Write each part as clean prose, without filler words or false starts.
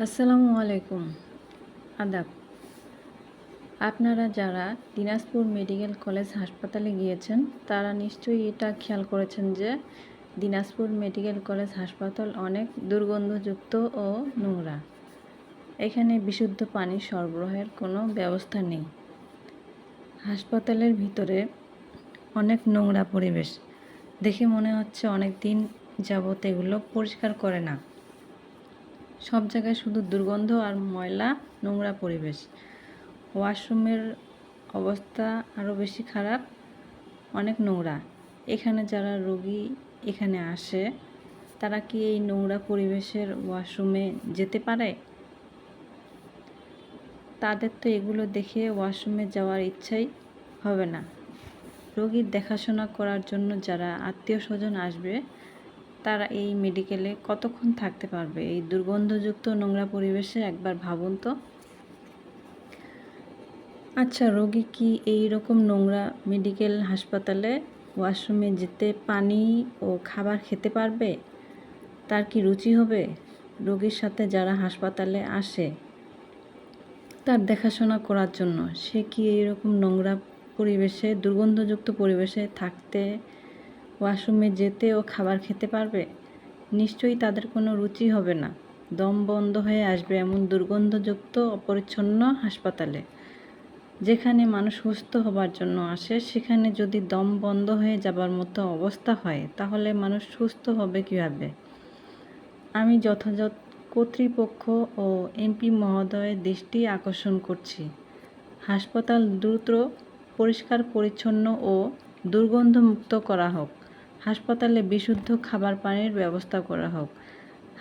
আসসালামু আলাইকুম। আদাব। আপনারা যারা দিনাজপুর মেডিকেল কলেজ হাসপাতালে গিয়েছেন তারা নিশ্চয়ই এটা খেয়াল করেছেন যে দিনাজপুর মেডিকেল কলেজ হাসপাতাল অনেক দুর্গন্ধযুক্ত ও নোংরা। এখানে বিশুদ্ধ পানি সরবরাহের কোনো ব্যবস্থা নেই। হাসপাতালের ভিতরে অনেক নোংরা পরিবেশ। দেখে মনে হচ্ছে অনেক দিন যাবত এগুলো পরিষ্কার করে না। সব জায়গায় শুধু দুর্গন্ধ আর ময়লা, নোংরা পরিবেশ। ওয়াশরুমের অবস্থা আরও বেশি খারাপ, অনেক নোংরা। এখানে যারা রোগী এখানে আসে তারা কি এই নোংরা পরিবেশের ওয়াশরুমে যেতে পারে? তাদের তো এগুলো দেখে ওয়াশরুমে যাওয়ার ইচ্ছাই হবে না। রোগীর দেখাশোনা করার জন্য যারা আত্মীয় স্বজন আসবে তারা এই মেডিকেলে কতক্ষণ থাকতে পারবে? এই দুর্গন্ধযুক্ত নোংরা পরিবেশে একবার ভাবুন তো। আচ্ছা, রোগী কি এই রকম নোংরা মেডিকেল হাসপাতালে ওয়াশরুমে যেতে পানি ও খাবার খেতে পারবে? তার কি রুচি হবে? রোগীর সাথে যারা হাসপাতালে আসে তার দেখাশোনা করার জন্য সে কি এইরকম নোংরা পরিবেশে, দুর্গন্ধযুক্ত পরিবেশে থাকতে, ওয়াশরুমে যেতে ও খাবার খেতে পারবে? নিশ্চয়ই তাদের কোনো রুচি হবে না। দম বন্ধ হয়ে আসবে এমন দুর্গন্ধযুক্ত অপরিচ্ছন্ন হাসপাতালে। যেখানে মানুষ সুস্থ হবার জন্য আসে সেখানে যদি দম বন্ধ হয়ে যাবার মতো অবস্থা হয় তাহলে মানুষ সুস্থ হবে কীভাবে? আমি যথাযথ কর্তৃপক্ষ ও এমপি মহোদয়ের দৃষ্টি আকর্ষণ করছি। হাসপাতাল দ্রুত পরিষ্কার পরিচ্ছন্ন ও দুর্গন্ধমুক্ত করা হোক। হাসপাতালে বিশুদ্ধ খাবার পানির ব্যবস্থা করা হোক।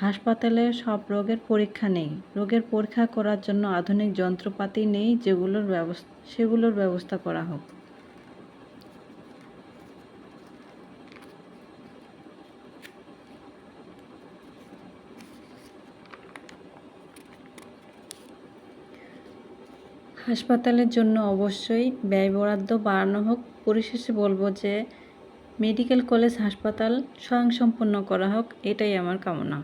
হাসপাতালে সব রোগের পরীক্ষা নেই। রোগের পরীক্ষা করার জন্য আধুনিক যন্ত্রপাতি নেই, সেগুলোর ব্যবস্থা করা হোক। হাসপাতালের জন্য অবশ্যই ব্যয় বরাদ্দ বাড়ানো হোক। পরিশেষে বলবো যে মেডিকেল কলেজ হাসপাতাল স্বয়ংসম্পূর্ণ করা হোক, এটাই আমার কামনা।